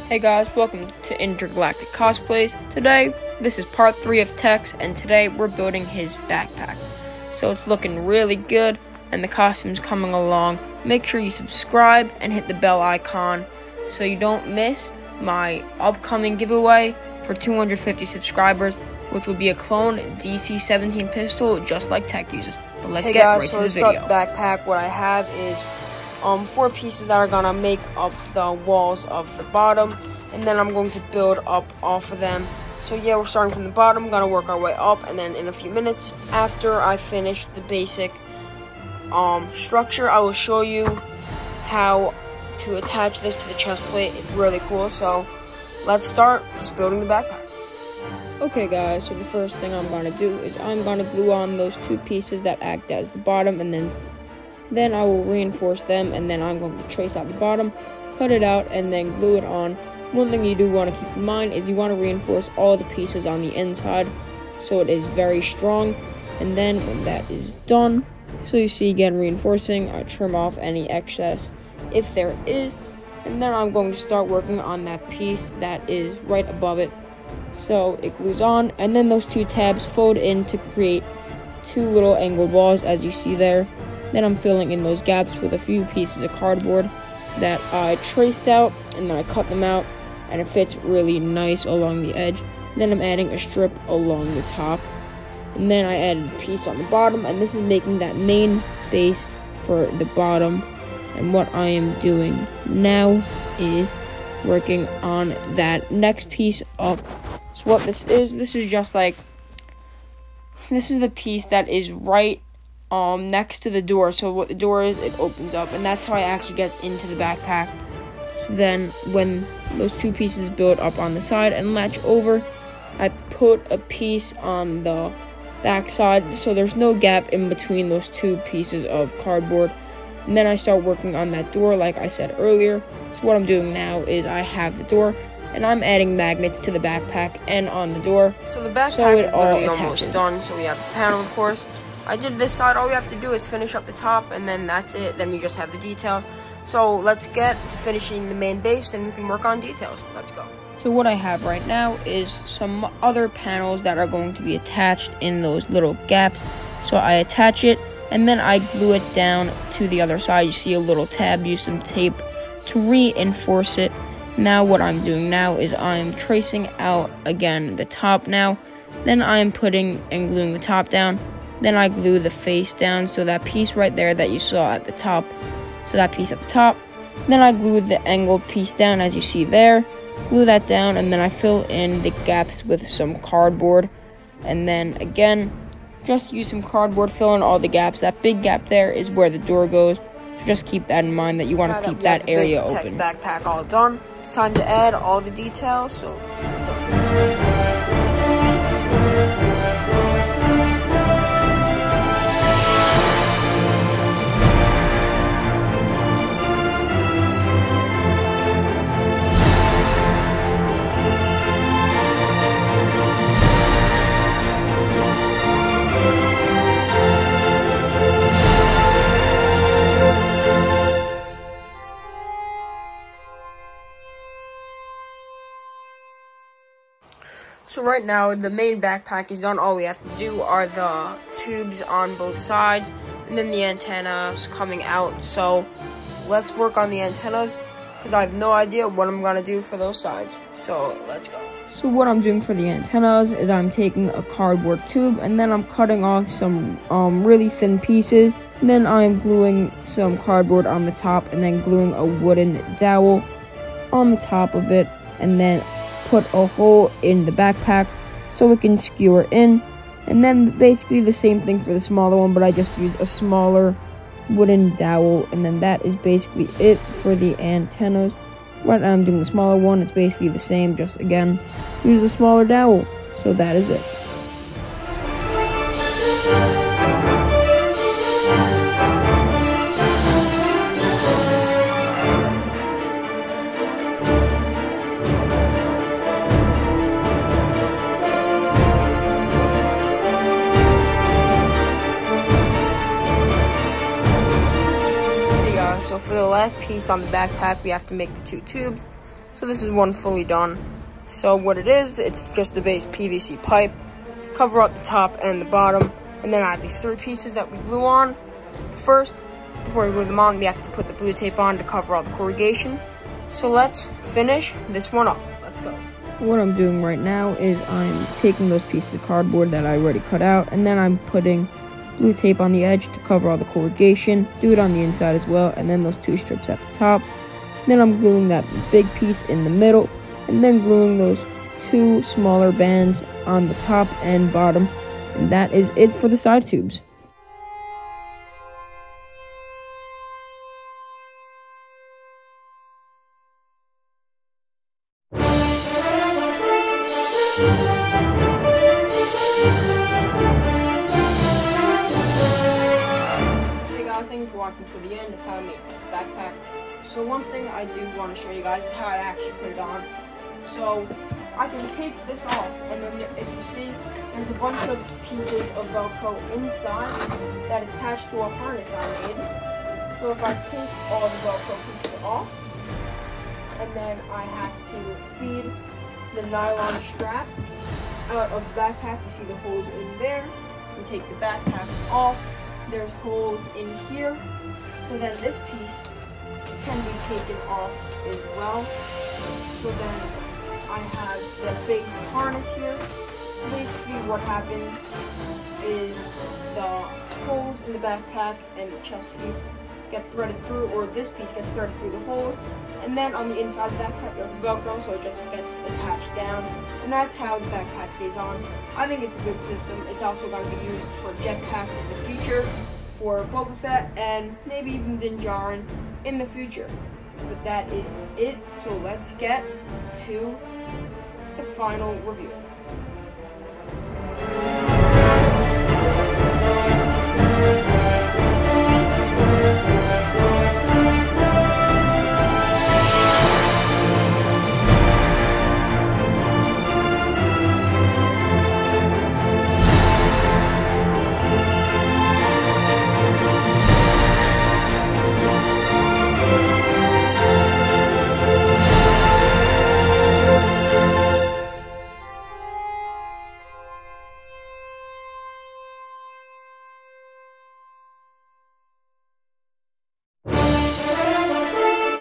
Hey guys, welcome to Intergalactic Cosplays. Today, this is part 3 of Tex, and today we're building his backpack. So it's looking really good, and the costume's coming along. Make sure you subscribe and hit the bell icon so you don't miss my upcoming giveaway for 250 subscribers, which will be a clone DC-17 pistol just like Tex uses. But let's get right to the video. So to start the backpack, what I have is 4 pieces that are gonna make up the walls of the bottom, and then I'm going to build up off of them. So yeah, we're starting from the bottom, gonna work our way up, and then in a few minutes after I finish the basic structure, I will show you how to attach this to the chest plate. It's really cool. So let's start just building the backpack. Okay guys, so the first thing I'm gonna do is I'm gonna glue on those 2 pieces that act as the bottom, and then I will reinforce them, and then I'm going to trace out the bottom, cut it out, and then glue it on. One thing you do want to keep in mind is you want to reinforce all the pieces on the inside so it is very strong. And then when that is done, so you see again reinforcing, I trim off any excess if there is, and then I'm going to start working on that piece that is right above it. So it glues on, and then those 2 tabs fold in to create 2 little angled walls as you see there. Then I'm filling in those gaps with a few pieces of cardboard that I traced out, and then I cut them out, and it fits really nice along the edge. Then I'm adding a strip along the top, and then I added a piece on the bottom, and this is making that main base for the bottom. And what I am doing now is working on that next piece up. So what this is just like, this is the piece that is right next to the door. So what the door is, it opens up, and that's how I actually get into the backpack. So then when those 2 pieces build up on the side and latch over, I put a piece on the back side so there's no gap in between those 2 pieces of cardboard. And then I start working on that door like I said earlier. So what I'm doing now is I have the door, and I'm adding magnets to the backpack and on the door. So the backpack is literally almost done. So we have the panel, of course. I did this side. All we have to do is finish up the top, and then that's it. Then we just have the details. So let's get to finishing the main base, and we can work on details. Let's go. So what I have right now is some other panels that are going to be attached in those little gaps. So I attach it, and then I glue it down to the other side. You see a little tab, use some tape to reinforce it. Now what I'm doing now is I'm tracing out again the top now. Then I'm putting and gluing the top down. Then I glue the face down, so that piece right there that you saw at the top, so that piece at the top. Then I glue the angled piece down as you see there, glue that down, and then I fill in the gaps with some cardboard. And then again, just use some cardboard, fill in all the gaps. That big gap there is where the door goes, so just keep that in mind that you want to keep that area open. Backpack all done. It's time to add all the details, so let's go. So right now, the main backpack is done. All we have to do are the tubes on both sides, and then the antennas coming out. So let's work on the antennas, because I have no idea what I'm going to do for those sides. So let's go. So what I'm doing for the antennas is I'm taking a cardboard tube, and then I'm cutting off some really thin pieces. And then I'm gluing some cardboard on the top, and then gluing a wooden dowel on the top of it, and then put a hole in the backpack so it can skewer in. And then basically the same thing for the smaller one, but I just used a smaller wooden dowel, and then that is basically it for the antennas. Right now I'm doing the smaller one. It's basically the same, just again use the smaller dowel. So that is it. So for the last piece on the backpack, we have to make the 2 tubes. So this is one fully done. So what it is, it's just the base PVC pipe. Cover up the top and the bottom, and then I have these 3 pieces that we glue on. First, before we glue them on, we have to put the blue tape on to cover all the corrugation. So let's finish this one up. Let's go. What I'm doing right now is I'm taking those pieces of cardboard that I already cut out, and then I'm putting blue tape on the edge to cover all the corrugation. Do it on the inside as well, and then those 2 strips at the top. Then I'm gluing that big piece in the middle, and then gluing those 2 smaller bands on the top and bottom. And that is it for the side tubes. Thank you for watching to the end of how to make this backpack. So one thing I do want to show you guys is how I actually put it on. So I can take this off, and then if you see, there's a bunch of pieces of Velcro inside that attach to a harness I made. So if I take all the Velcro pieces off, and then I have to feed the nylon strap out of the backpack, you see the holes in there, and take the backpack off. There's holes in here, so then this piece can be taken off as well. So then I have the base harness here. Basically what happens is the holes in the backpack and the chest piece get threaded through, or this piece gets threaded through the holes, and then on the inside of the backpack there's Velcro, so it just gets attached down, and that's how the backpack stays on. I think it's a good system. It's also going to be used for jetpacks in the future, for Boba Fett, and maybe even Din Djarin in the future. But that is it, so let's get to the final review.